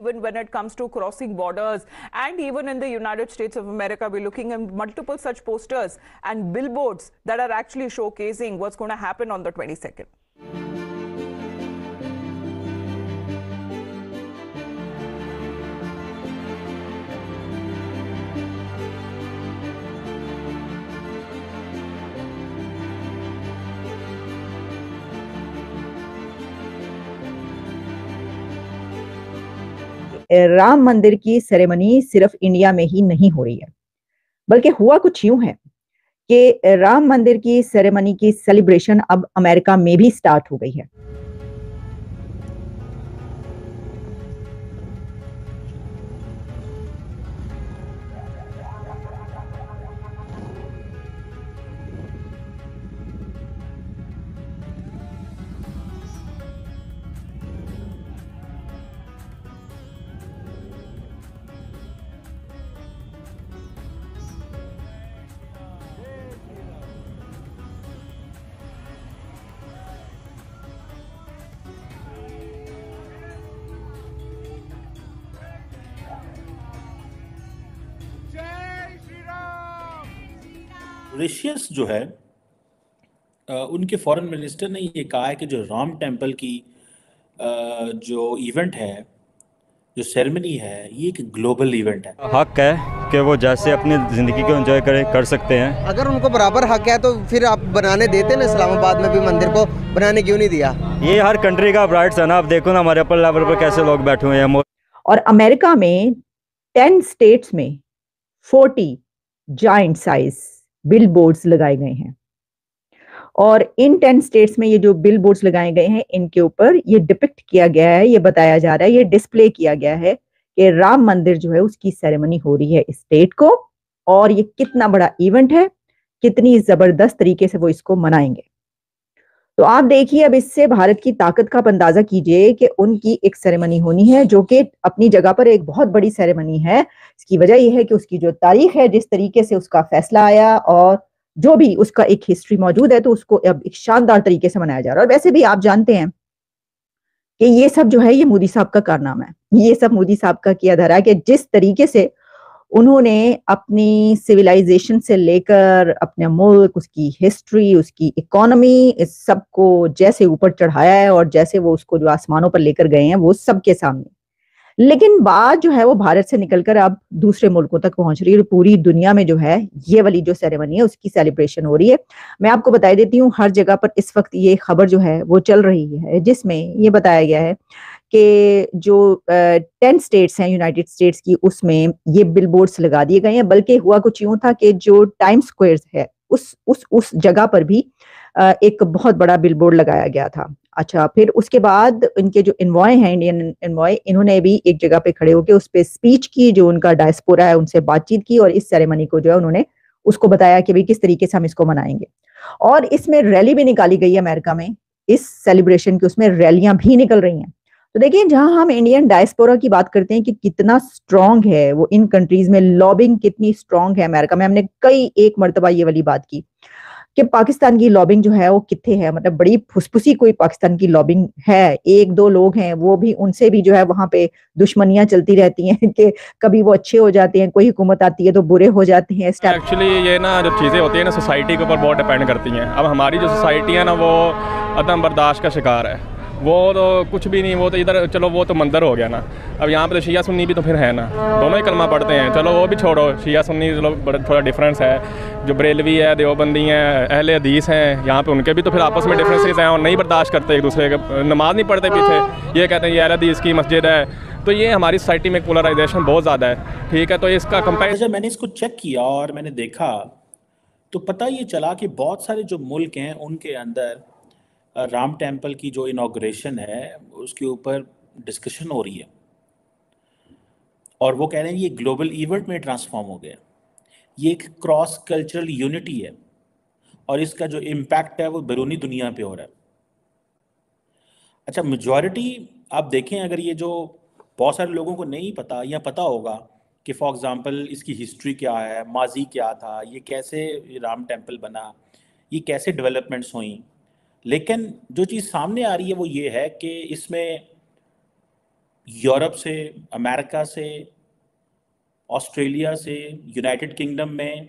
Even when it comes to crossing borders, and even in the United States of America, we're looking at multiple such posters and billboards that are actually showcasing what's going to happen on the 22nd. Ram मंदिर की ceremony सिर्फ India में ही नहीं हो रही है, बल्कि हुआ कुछ यूं है कि राम मंदिर की सेरेमनी की सेलिब्रेशन अब अमेरिका में भी स्टार्ट हो गई है। मॉरिशियस जो है उनके फॉरेन मिनिस्टर ने ये कहा है कि जो राम टेम्पल की जो इवेंट है, जो सेरेमनी है, ये एक ग्लोबल इवेंट है। हक है कि वो जैसे अपनी ज़िंदगी को एंजॉय कर सकते हैं। अगर उनको बराबर हक है तो फिर आप बनाने देते ना, इस्लामाबाद में भी मंदिर को बनाने क्यों नहीं दिया? ये हर कंट्री का राइट्स है ना। आप देखो ना हमारे अपर लेवल पर कैसे लोग बैठे हुए हैं। और अमेरिका में 10 स्टेट्स में 40 जाइंट साइज बिलबोर्ड्स लगाए गए हैं, और इन 10 स्टेट्स में ये जो बिलबोर्ड्स लगाए गए हैं, इनके ऊपर ये डिपिक्ट किया गया है, ये बताया जा रहा है, ये डिस्प्ले किया गया है कि राम मंदिर जो है उसकी सेरेमनी हो रही है इस स्टेट को, और ये कितना बड़ा इवेंट है, कितनी जबरदस्त तरीके से वो इसको मनाएंगे। तो आप देखिए, अब इससे भारत की ताकत का अंदाजा कीजिए कि उनकी एक सेरेमनी होनी है जो कि अपनी जगह पर एक बहुत बड़ी सेरेमनी है। इसकी वजह यह है कि उसकी जो तारीख है, जिस तरीके से उसका फैसला आया और जो भी उसका एक हिस्ट्री मौजूद है, तो उसको अब एक शानदार तरीके से मनाया जा रहा है। और वैसे भी आप जानते हैं कि ये सब जो है ये मोदी साहब का कारनामा है, ये सब मोदी साहब का किया धरा है कि जिस तरीके से उन्होंने अपनी सिविलाइजेशन से लेकर अपने मुल्क, उसकी हिस्ट्री, उसकी इकोनॉमी, इस सब को जैसे ऊपर चढ़ाया है और जैसे वो उसको जो आसमानों पर लेकर गए हैं वो सबके सामने। लेकिन बात जो है वो भारत से निकलकर अब दूसरे मुल्कों तक पहुंच रही है, और पूरी दुनिया में जो है ये वाली जो सेरेमनी है उसकी सेलिब्रेशन हो रही है। मैं आपको बता देती हूँ, हर जगह पर इस वक्त ये खबर जो है वो चल रही है, जिसमें ये बताया गया है कि जो 10 स्टेट्स हैं यूनाइटेड स्टेट्स की, उसमें ये बिलबोर्ड्स लगा दिए गए हैं। बल्कि हुआ कुछ यूं था कि जो टाइम स्क्वायर है उस जगह पर भी एक बहुत बड़ा बिलबोर्ड लगाया गया था। अच्छा, फिर उसके बाद इनके जो इन्वॉय हैं, इंडियन इन्वॉय, इन्होंने भी एक जगह पे खड़े होकर उस पर स्पीच की, जो उनका डायस्पोरा है उनसे बातचीत की, और इस सेरेमनी को जो है उन्होंने उसको बताया कि भाई किस तरीके से हम इसको मनाएंगे। और इसमें रैली भी निकाली गई है अमेरिका में, इस सेलिब्रेशन की उसमें रैलियां भी निकल रही हैं। तो देखिए, जहां हम इंडियन डायस्पोरा की बात करते हैं कि कितना स्ट्रांग है वो इन कंट्रीज में, लॉबिंग कितनी स्ट्रांग है अमेरिका में, हमने कई एक मर्तबा ये वाली बात की कि पाकिस्तान की लॉबिंग जो है वो कितने है, मतलब बड़ी फुसफुसी कोई पाकिस्तान की लॉबिंग है। एक दो लोग हैं, वो भी, उनसे भी जो है वहां पे दुश्मनियां चलती रहती हैं कि कभी वो अच्छे हो जाते हैं, कोई हुकूमत आती है तो बुरे हो जाते हैं। एक्चुअली ये ना जो चीज़ें होती है ना, सोसाइटी के ऊपर बहुत डिपेंड करती हैं। अब हमारी जो सोसाइटी है ना वो अदम बर्दाश्त का शिकार है। वो तो कुछ भी नहीं, वो तो इधर चलो वो तो मंदिर हो गया ना। अब यहाँ पे तो शिया सुन्नी भी तो फिर है ना, दोनों ही कलमा पढ़ते हैं। चलो वो भी छोड़ो, शिया सुन्नी चलो बड़ा थोड़ा डिफरेंस है। जो बरेलवी है, देवबंदी हैं, अहले हदीस हैं, यहाँ पे उनके भी तो फिर आपस में डिफरेंसेस हैं और नहीं बर्दाश्त करते एक दूसरे के, नमाज नहीं पढ़ते पीछे। ये कहते हैं ये अहले हदीस की मस्जिद है। तो ये हमारी सोसाइटी में पोलराइजेशन बहुत ज़्यादा है, ठीक है। तो इसका कंपेरिजन जब मैंने इसको चेक किया और मैंने देखा तो पता ये चला कि बहुत सारे जो मुल्क हैं उनके अंदर राम टेम्पल की जो इनॉग्रेशन है उसके ऊपर डिस्कशन हो रही है, और वो कह रहे हैं ये ग्लोबल इवेंट में ट्रांसफॉर्म हो गया। ये एक क्रॉस कल्चरल यूनिटी है और इसका जो इम्पैक्ट है वो बैरूनी दुनिया पे हो रहा है। अच्छा, मेजॉरिटी आप देखें, अगर ये जो बहुत सारे लोगों को नहीं पता या पता होगा कि फॉर एग्ज़ाम्पल इसकी हिस्ट्री क्या है, माजी क्या था, ये कैसे राम टेम्पल बना, ये कैसे डेवलपमेंट्स हुई, लेकिन जो चीज़ सामने आ रही है वो ये है कि इसमें यूरोप से, अमेरिका से, ऑस्ट्रेलिया से, यूनाइटेड किंगडम में,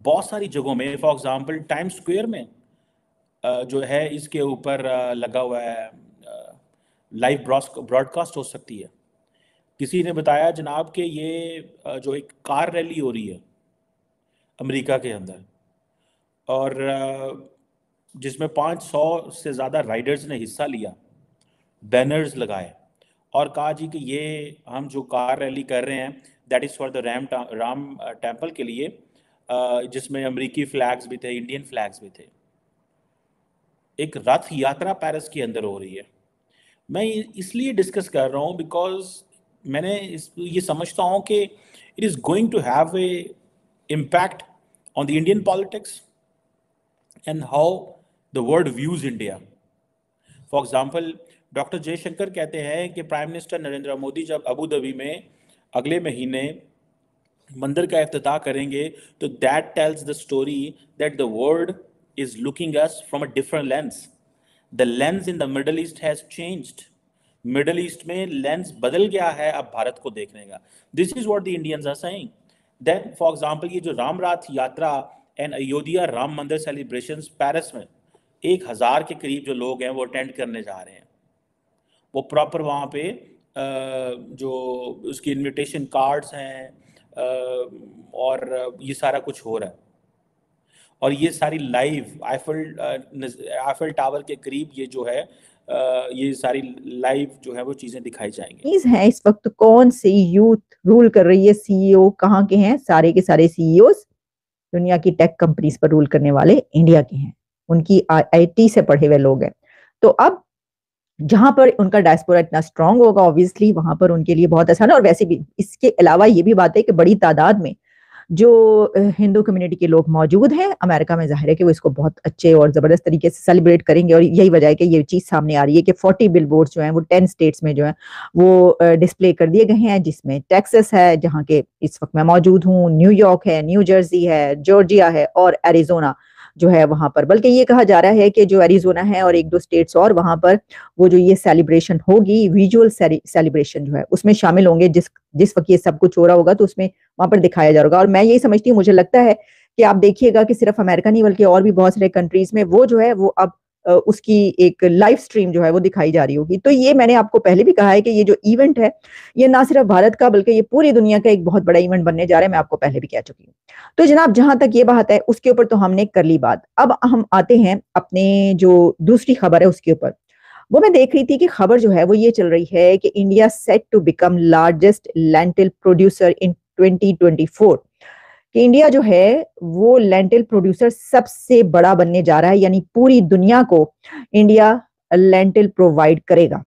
बहुत सारी जगहों में, फॉर एग्जांपल टाइम स्क्वायर में जो है इसके ऊपर लगा हुआ है, लाइव ब्रॉडकास्ट हो सकती है। किसी ने बताया जनाब कि ये जो एक कार रैली हो रही है अमेरिका के अंदर, और जिसमें 500 से ज़्यादा राइडर्स ने हिस्सा लिया, बैनर्स लगाए और कहा जी कि ये हम जो कार रैली कर रहे हैं that is for the Ram temple के लिए, जिसमें अमेरिकी फ्लैग्स भी थे, इंडियन फ्लैग्स भी थे। एक रथ यात्रा पेरिस के अंदर हो रही है। मैं इसलिए डिस्कस कर रहा हूँ बिकॉज मैंने ये समझता हूँ कि it is going to have a impact on the Indian politics and how the world views India. For example, doctor Jaishankar कहते हैं कि प्राइम मिनिस्टर नरेंद्र मोदी जब अबू धाबी में अगले महीने मंदिर का इफ्तिताह करेंगे तो that tells the story that the world is looking us from a different lens. The lens in the Middle East has changed. Middle East में lens बदल गया है अब भारत को देखने का. This is what the Indians are saying. Then, for example, ये जो रामराथ यात्रा and अयोध्या राम मंदिर सेलिब्रेशंस पेरिस में 1000 के करीब जो लोग हैं वो अटेंड करने जा रहे हैं. वो प्रॉपर वहाँ पे जो उसकी इनविटेशन कार्ड्स हैं और ये सारा कुछ हो रहा है. और ये सारी लाइव आईफल टावर के करीब ये जो है ये सारी लाइव जो है वो चीजें दिखाई जाएंगी. है इस वक्त कौन सी यूथ रूल कर रही है, सीईओ कहाँ के हैं? सारे के सारे सीईओस दुनिया की टेक कंपनीज पर रूल करने वाले इंडिया के हैं, उनकी आईटी से पढ़े हुए लोग हैं. तो अब जहां पर उनका डायस्पोरा इतना स्ट्रांग होगा ऑब्वियसली वहां पर उनके लिए बहुत आसान है. और वैसे भी इसके अलावा ये भी बात है कि बड़ी तादाद में जो हिंदू कम्युनिटी के लोग मौजूद हैं अमेरिका में, जाहिर है कि वो इसको बहुत अच्छे और जबरदस्त तरीके से सेलिब्रेट करेंगे. और यही वजह है कि ये चीज सामने आ रही है कि 40 बिलबोर्ड्स जो हैं वो 10 स्टेट्स में जो है वो डिस्प्ले कर दिए गए हैं, जिसमें टेक्सास है जहां के इस वक्त मैं मौजूद हूँ, न्यूयॉर्क है, न्यू जर्सी है, जॉर्जिया है और एरिजोना जो है वहां पर. बल्कि ये कहा जा रहा है कि जो एरिजोना है और 1-2 स्टेट्स और वहां पर वो जो ये सेलिब्रेशन होगी, विजुअल सेलिब्रेशन जो है उसमें शामिल होंगे. जिस वक्त ये सब कुछ हो रहा होगा तो उसमें वहां पर दिखाया जा रहा होगा. और मैं यही समझती हूँ, मुझे लगता है कि आप देखिएगा कि सिर्फ अमेरिका नहीं बल्कि और भी बहुत सारे कंट्रीज में वो जो है वो अब उसकी एक लाइव स्ट्रीम जो है वो दिखाई जा रही होगी. तो ये मैंने आपको पहले भी कहा है कि ये जो इवेंट है ये ना सिर्फ भारत का बल्कि ये पूरी दुनिया का एक बहुत बड़ा इवेंट बनने जा रहा है. मैं आपको पहले भी कह चुकी हूँ. तो जनाब जहां तक ये बात है उसके ऊपर तो हमने कर ली बात. अब हम आते हैं अपने जो दूसरी खबर है उसके ऊपर. वो मैं देख रही थी कि खबर जो है वो ये चल रही है कि India set to become largest lentil producer in 2024. कि इंडिया जो है वो लेंटिल प्रोड्यूसर सबसे बड़ा बनने जा रहा है, यानी पूरी दुनिया को इंडिया लेंटिल प्रोवाइड करेगा.